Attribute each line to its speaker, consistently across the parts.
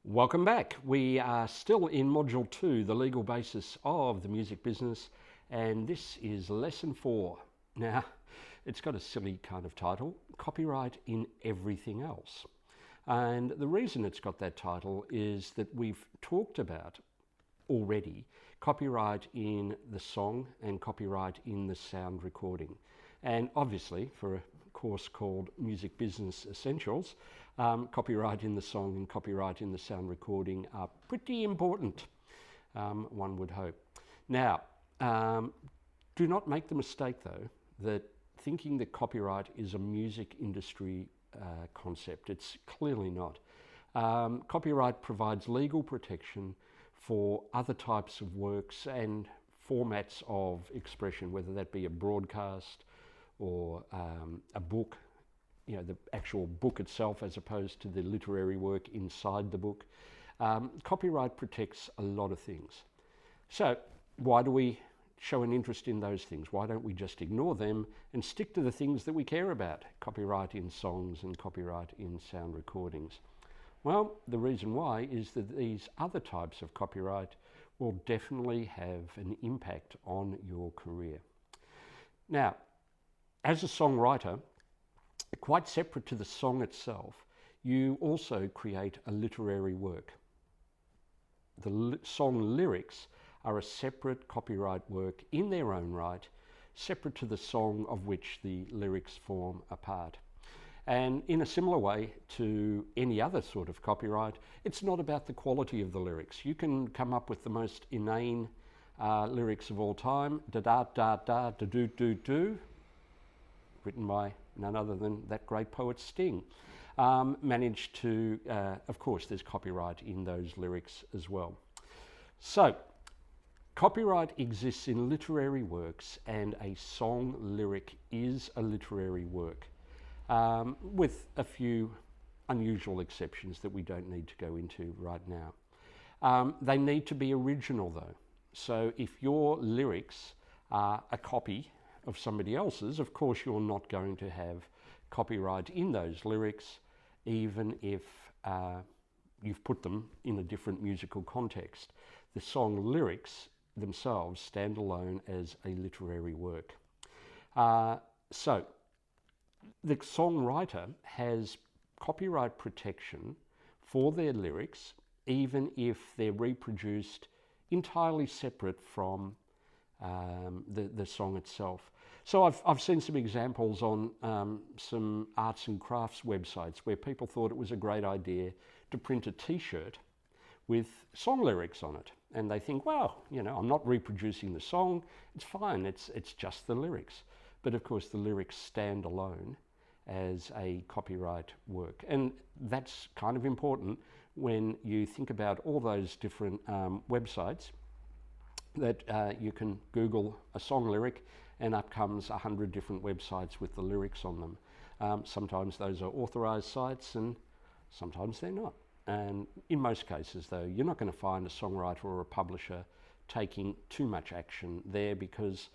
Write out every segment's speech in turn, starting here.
Speaker 1: Welcome back. We are still in Module 2, the legal basis of the music business, and this is Lesson 4. Now, it's got a silly kind of title, Copyright in Everything Else. And the reason it's got that title is that we've talked about already copyright in the song and copyright in the sound recording. And obviously, for a course called Music Business Essentials, copyright in the song and copyright in the sound recording are pretty important, one would hope. Now, do not make the mistake though that thinking that copyright is a music industry concept. It's clearly not. Copyright provides legal protection for other types of works and formats of expression, whether that be a broadcast or a book, you know, the actual book itself as opposed to the literary work inside the book. Copyright protects a lot of things. So why do we show an interest in those things? Why don't we just ignore them and stick to the things that we care about? Copyright in songs and copyright in sound recordings. Well, the reason why is that these other types of copyright will definitely have an impact on your career. Now, as a songwriter, quite separate to the song itself, you also create a literary work. The song lyrics are a separate copyright work in their own right, separate to the song of which the lyrics form a part. And in a similar way to any other sort of copyright, it's not about the quality of the lyrics. You can come up with the most inane lyrics of all time, da-da-da-da, da-do-do-do, written by none other than that great poet Sting. Managed to, of course, there's copyright in those lyrics as well. So, copyright exists in literary works, and a song lyric is a literary work, with a few unusual exceptions that we don't need to go into right now. They need to be original though. So if your lyrics are a copy of somebody else's, of course you're not going to have copyright in those lyrics, even if you've put them in a different musical context. The song lyrics themselves stand alone as a literary work. So the songwriter has copyright protection for their lyrics, even if they're reproduced entirely separate from the song itself. So I've seen some examples on some arts and crafts websites where people thought it was a great idea to print a t-shirt with song lyrics on it. And they think, well, you know, I'm not reproducing the song, it's fine, it's just the lyrics. But of course the lyrics stand alone as a copyright work. And that's kind of important when you think about all those different websites that you can Google a song lyric and up comes 100 different websites with the lyrics on them. Sometimes those are authorized sites and sometimes they're not. And in most cases though, you're not going to find a songwriter or a publisher taking too much action there because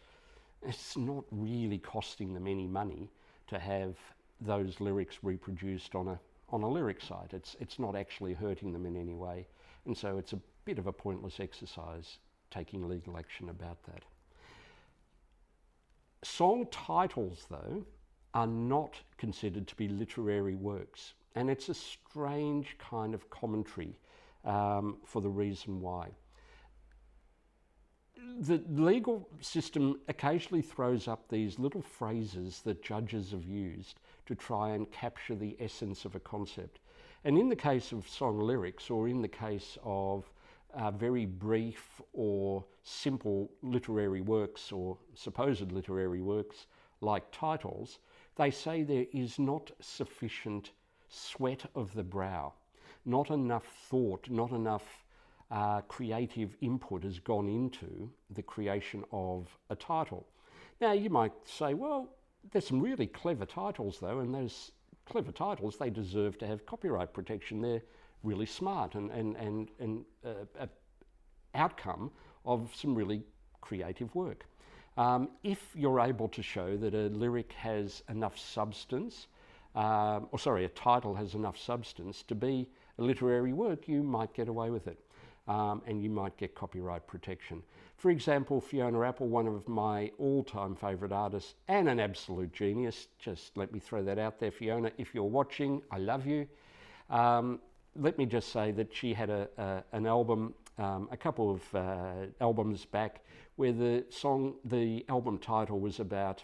Speaker 1: it's not really costing them any money to have those lyrics reproduced on a lyric site. It's not actually hurting them in any way. And so it's a bit of a pointless exercise taking legal action about that. Song titles, though, are not considered to be literary works, and it's a strange kind of commentary for the reason why. The legal system occasionally throws up these little phrases that judges have used to try and capture the essence of a concept. And in the case of song lyrics, or in the case of very brief or simple literary works or supposed literary works like titles, they say there is not sufficient sweat of the brow, not enough thought, not enough creative input has gone into the creation of a title. Now you might say, well, there's some really clever titles though, and those clever titles, they deserve to have copyright protection. They're really smart and an outcome of some really creative work. If you're able to show that a lyric has enough substance, a title has enough substance to be a literary work, you might get away with it. And you might get copyright protection. For example, Fiona Apple, one of my all-time favourite artists and an absolute genius, just let me throw that out there, Fiona, if you're watching, I love you. Let me just say that she had an album, a couple of albums back, where the album title was about,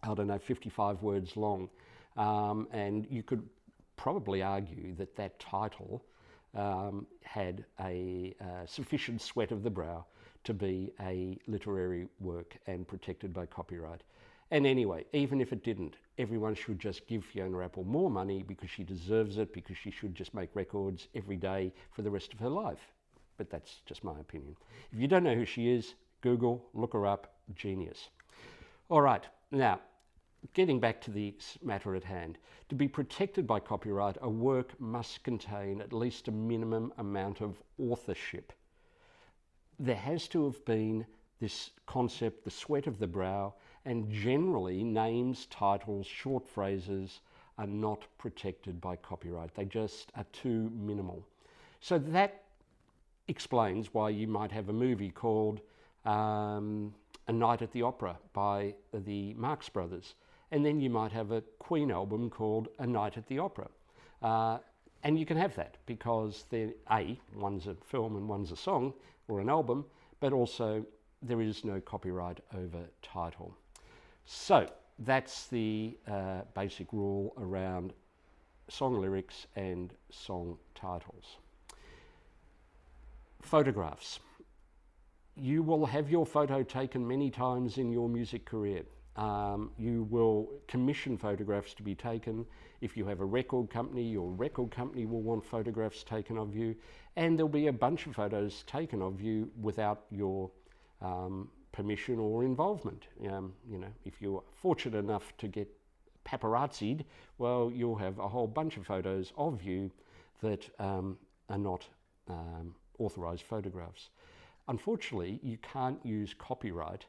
Speaker 1: I don't know, 55 words long. And you could probably argue that that title had a sufficient sweat of the brow to be a literary work and protected by copyright. And anyway, even if it didn't, everyone should just give Fiona Apple more money because she deserves it, because she should just make records every day for the rest of her life. But that's just my opinion. If you don't know who she is, Google, look her up, genius. All right, now, getting back to the matter at hand, to be protected by copyright, a work must contain at least a minimum amount of authorship. There has to have been this concept, the sweat of the brow, and generally names, titles, short phrases are not protected by copyright. They just are too minimal. So that explains why you might have a movie called A Night at the Opera by the Marx Brothers. And then you might have a Queen album called A Night at the Opera. And you can have that because one's a film and one's a song or an album, but also there is no copyright over title. So that's the basic rule around song lyrics and song titles. Photographs. You will have your photo taken many times in your music career. You will commission photographs to be taken. If you have a record company, your record company will want photographs taken of you, and there'll be a bunch of photos taken of you without your permission or involvement. If you're fortunate enough to get paparazzi'd, well, you'll have a whole bunch of photos of you that are not authorised photographs. Unfortunately, you can't use copyright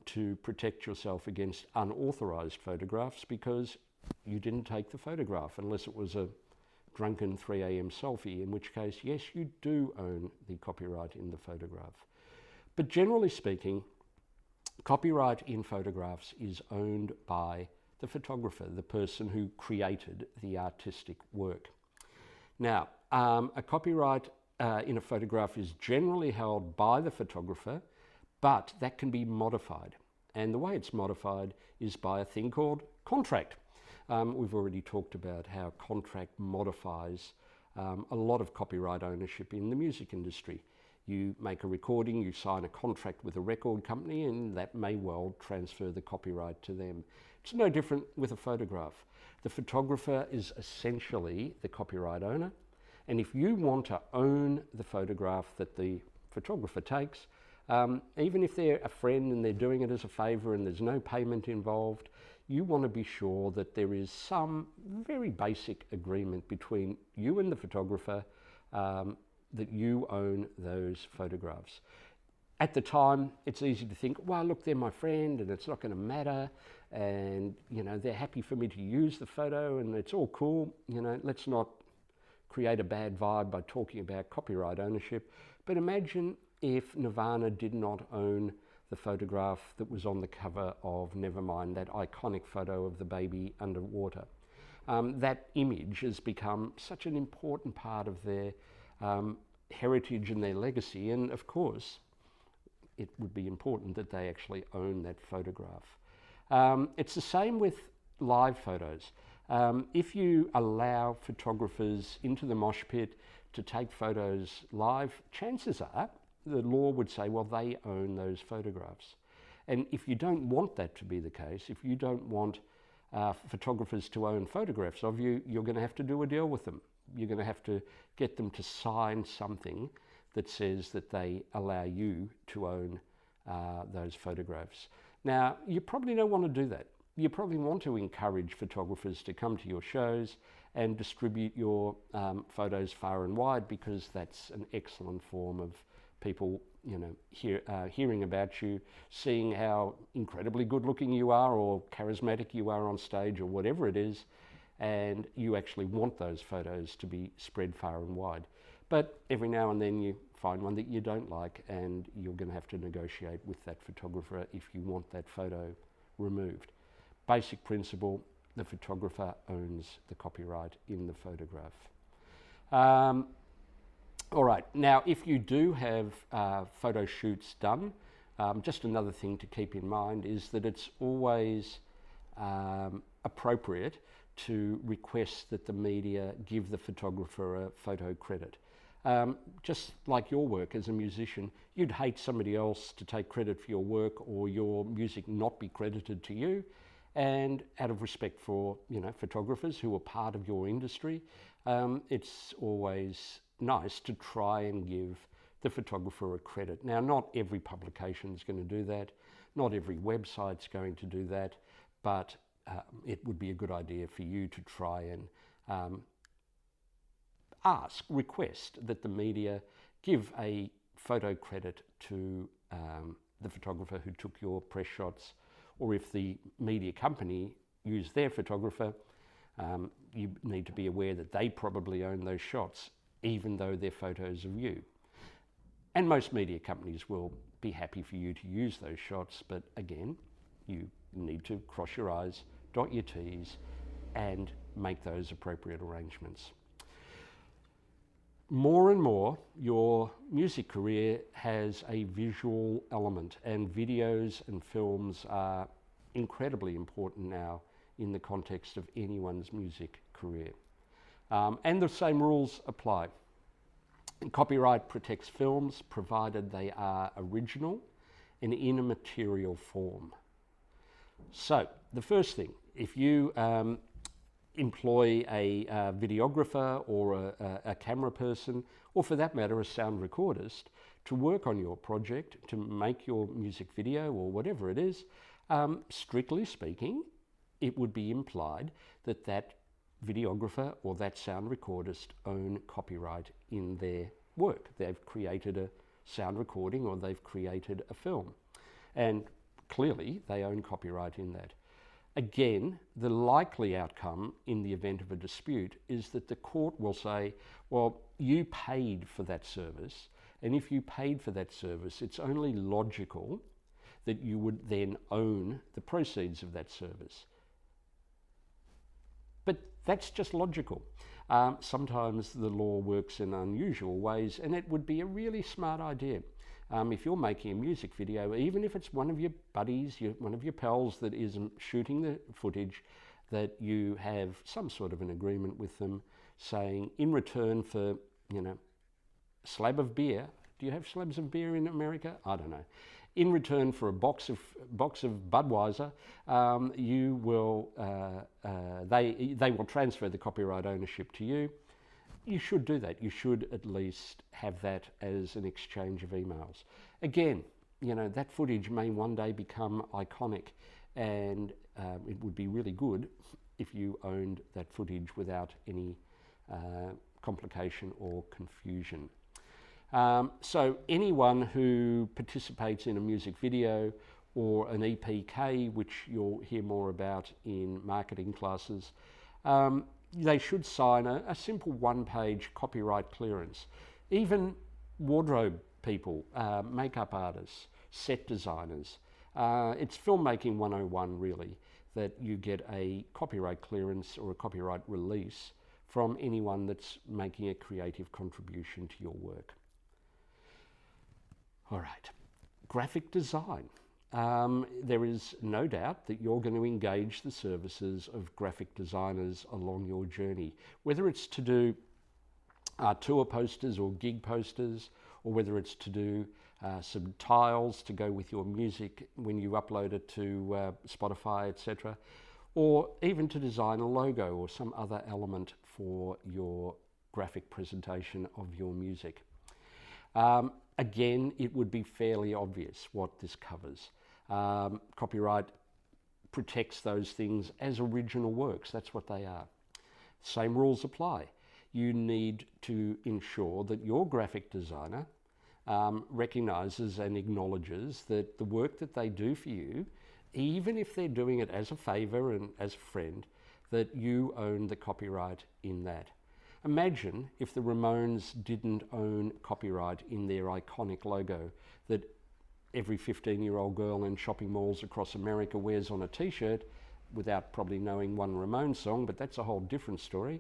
Speaker 1: to protect yourself against unauthorised photographs because you didn't take the photograph, unless it was a drunken 3 a.m. selfie, in which case, yes, you do own the copyright in the photograph. But generally speaking, copyright in photographs is owned by the photographer, the person who created the artistic work. Now, a copyright in a photograph is generally held by the photographer, but that can be modified. And the way it's modified is by a thing called contract. We've already talked about how contract modifies a lot of copyright ownership in the music industry. You make a recording, you sign a contract with a record company, and that may well transfer the copyright to them. It's no different with a photograph. The photographer is essentially the copyright owner, and if you want to own the photograph that the photographer takes, even if they're a friend and they're doing it as a favour and there's no payment involved, you want to be sure that there is some very basic agreement between you and the photographer that you own those photographs. At the time, it's easy to think, well, look, they're my friend and it's not going to matter, and they're happy for me to use the photo and it's all cool. Let's not create a bad vibe by talking about copyright ownership. But imagine if Nirvana did not own the photograph that was on the cover of Nevermind, that iconic photo of the baby underwater. That image has become such an important part of their heritage and their legacy, and of course it would be important that they actually own that photograph. It's the same with live photos. If you allow photographers into the mosh pit to take photos live, chances are the law would say, well, they own those photographs. And if you don't want that to be the case, if you don't want photographers to own photographs of you, you're going to have to do a deal with them. You're going to have to get them to sign something that says that they allow you to own those photographs. Now, you probably don't want to do that. You probably want to encourage photographers to come to your shows and distribute your photos far and wide, because that's an excellent form of people hearing about you, seeing how incredibly good looking you are or charismatic you are on stage or whatever it is, and you actually want those photos to be spread far and wide. But every now and then you find one that you don't like, and you're going to have to negotiate with that photographer if you want that photo removed. Basic principle, the photographer owns the copyright in the photograph. All right, now if you do have photo shoots done, just another thing to keep in mind is that it's always appropriate to request that the media give the photographer a photo credit. Just like your work as a musician, you'd hate somebody else to take credit for your work or your music not be credited to you. And out of respect for, photographers who are part of your industry, it's always nice to try and give the photographer a credit. Now, not every publication is going to do that. Not every website's going to do that, but it would be a good idea for you to try and request that the media give a photo credit to the photographer who took your press shots, or if the media company used their photographer, you need to be aware that they probably own those shots, even though they're photos of you. And most media companies will be happy for you to use those shots, but again, you need to cross your I's, dot your T's, and make those appropriate arrangements. More and more, your music career has a visual element, and videos and films are incredibly important now in the context of anyone's music career. And the same rules apply. Copyright protects films provided they are original and in a material form. So the first thing, if you employ a videographer or a camera person, or for that matter a sound recordist, to work on your project, to make your music video or whatever it is, strictly speaking, it would be implied that that videographer or that sound recordist own copyright in their work. They've created a sound recording or they've created a film, and clearly they own copyright in that. Again, the likely outcome in the event of a dispute is that the court will say, well, you paid for that service, and if you paid for that service, it's only logical that you would then own the proceeds of that service. But that's just logical. Sometimes the law works in unusual ways, and it would be a really smart idea. If you're making a music video, even if it's one of your buddies, one of your pals that is shooting the footage, that you have some sort of an agreement with them saying, in return for, a slab of beer, do you have slabs of beer in America? I don't know. In return for a box of Budweiser, you will they will transfer the copyright ownership to you. You should do that. You should at least have that as an exchange of emails. Again, that footage may one day become iconic, and it would be really good if you owned that footage without any complication or confusion. So anyone who participates in a music video or an EPK, which you'll hear more about in marketing classes, they should sign a simple one-page copyright clearance. Even wardrobe people, makeup artists, set designers, it's filmmaking 101 really, that you get a copyright clearance or a copyright release from anyone that's making a creative contribution to your work. All right, graphic design. There is no doubt that you're going to engage the services of graphic designers along your journey, whether it's to do tour posters or gig posters, or whether it's to do some tiles to go with your music when you upload it to Spotify, etc., or even to design a logo or some other element for your graphic presentation of your music. Again, it would be fairly obvious what this covers. Copyright protects those things as original works. That's what they are. Same rules apply. You need to ensure that your graphic designer recognises and acknowledges that the work that they do for you, even if they're doing it as a favour and as a friend, that you own the copyright in that. Imagine if the Ramones didn't own copyright in their iconic logo that every 15-year-old girl in shopping malls across America wears on a t-shirt without probably knowing one Ramones song, but that's a whole different story.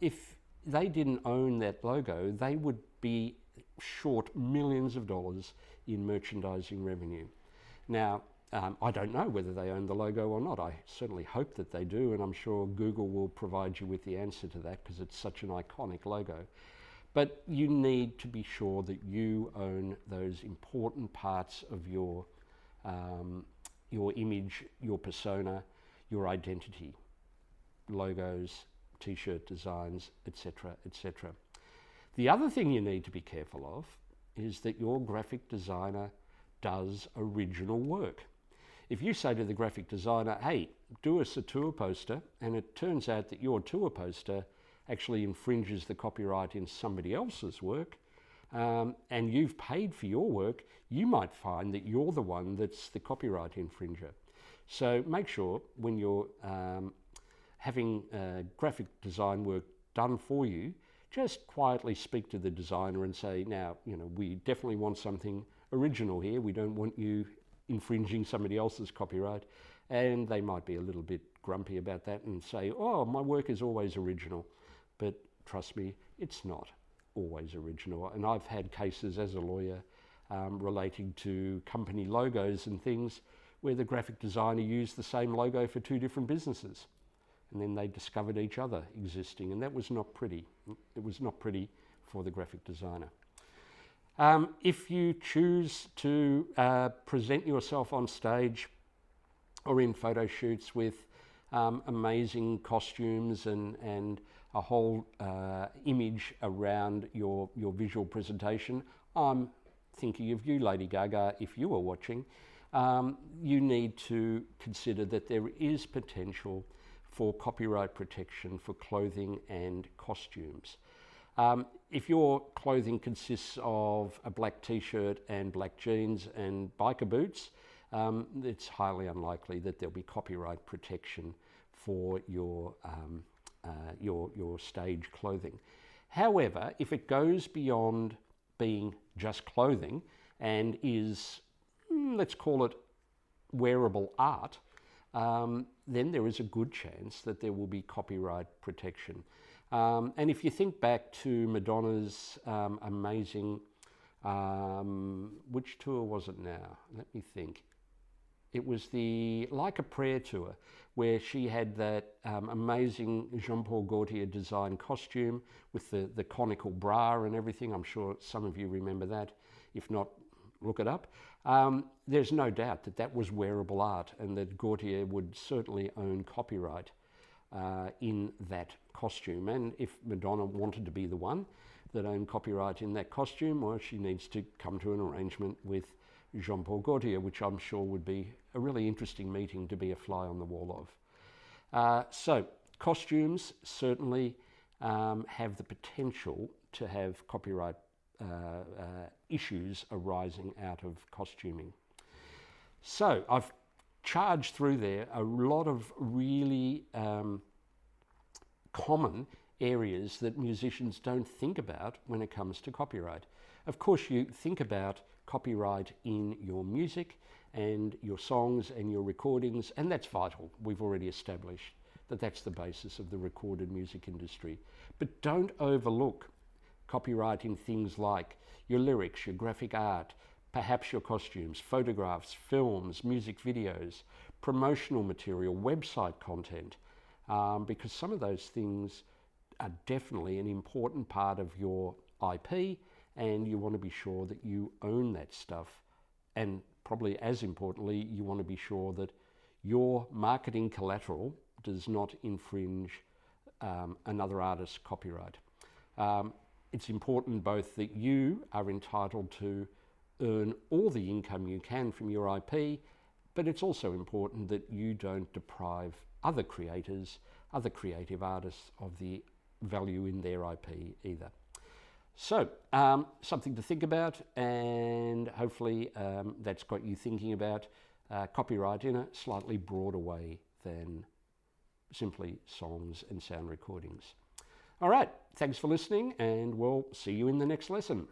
Speaker 1: If they didn't own that logo, they would be short millions of dollars in merchandising revenue. Now, I don't know whether they own the logo or not. I certainly hope that they do, and I'm sure Google will provide you with the answer to that because it's such an iconic logo. But you need to be sure that you own those important parts of your image, your persona, your identity, logos, t-shirt designs, etc., etc. The other thing you need to be careful of is that your graphic designer does original work. If you say to the graphic designer, hey, do us a tour poster, and it turns out that your tour poster actually infringes the copyright in somebody else's work, and you've paid for your work, you might find that you're the one that's the copyright infringer. So make sure when you're having graphic design work done for you, just quietly speak to the designer and say, now, we definitely want something original here. We don't want you infringing somebody else's copyright. And they might be a little bit grumpy about that and say, oh, my work is always original. But trust me, it's not always original. And I've had cases as a lawyer relating to company logos and things where the graphic designer used the same logo for two different businesses. And then they discovered each other existing, and that was not pretty. It was not pretty for the graphic designer. If you choose to present yourself on stage or in photo shoots with amazing costumes and a whole image around your visual presentation, I'm thinking of you, Lady Gaga, if you are watching, you need to consider that there is potential for copyright protection for clothing and costumes. If your clothing consists of a black t-shirt and black jeans and biker boots, it's highly unlikely that there'll be copyright protection for your stage clothing. However, if it goes beyond being just clothing and is, let's call it wearable art, then there is a good chance that there will be copyright protection. And if you think back to Madonna's amazing, which tour was it now? Let me think. It was the Like a Prayer tour, where she had that amazing Jean-Paul Gaultier designed costume with the conical bra and everything. I'm sure some of you remember that. If not, look it up. There's no doubt that that was wearable art and that Gaultier would certainly own copyright in that costume. And if Madonna wanted to be the one that owned copyright in that costume, well, she needs to come to an arrangement with Jean-Paul Gaultier, which I'm sure would be a really interesting meeting to be a fly on the wall of. So costumes certainly have the potential to have copyright issues arising out of costuming. So I've charged through there a lot of really common areas that musicians don't think about when it comes to copyright. Of course, you think about copyright in your music and your songs and your recordings, and that's vital. We've already established that that's the basis of the recorded music industry. But don't overlook copyright in things like your lyrics, your graphic art, perhaps your costumes, photographs, films, music videos, promotional material, website content, because some of those things are definitely an important part of your IP, and you want to be sure that you own that stuff. And probably as importantly, you want to be sure that your marketing collateral does not infringe another artist's copyright. It's important both that you are entitled to earn all the income you can from your IP, but it's also important that you don't deprive other creators, other creative artists of the value in their IP either. So, something to think about, and hopefully that's got you thinking about copyright in a slightly broader way than simply songs and sound recordings. All right, thanks for listening, and we'll see you in the next lesson.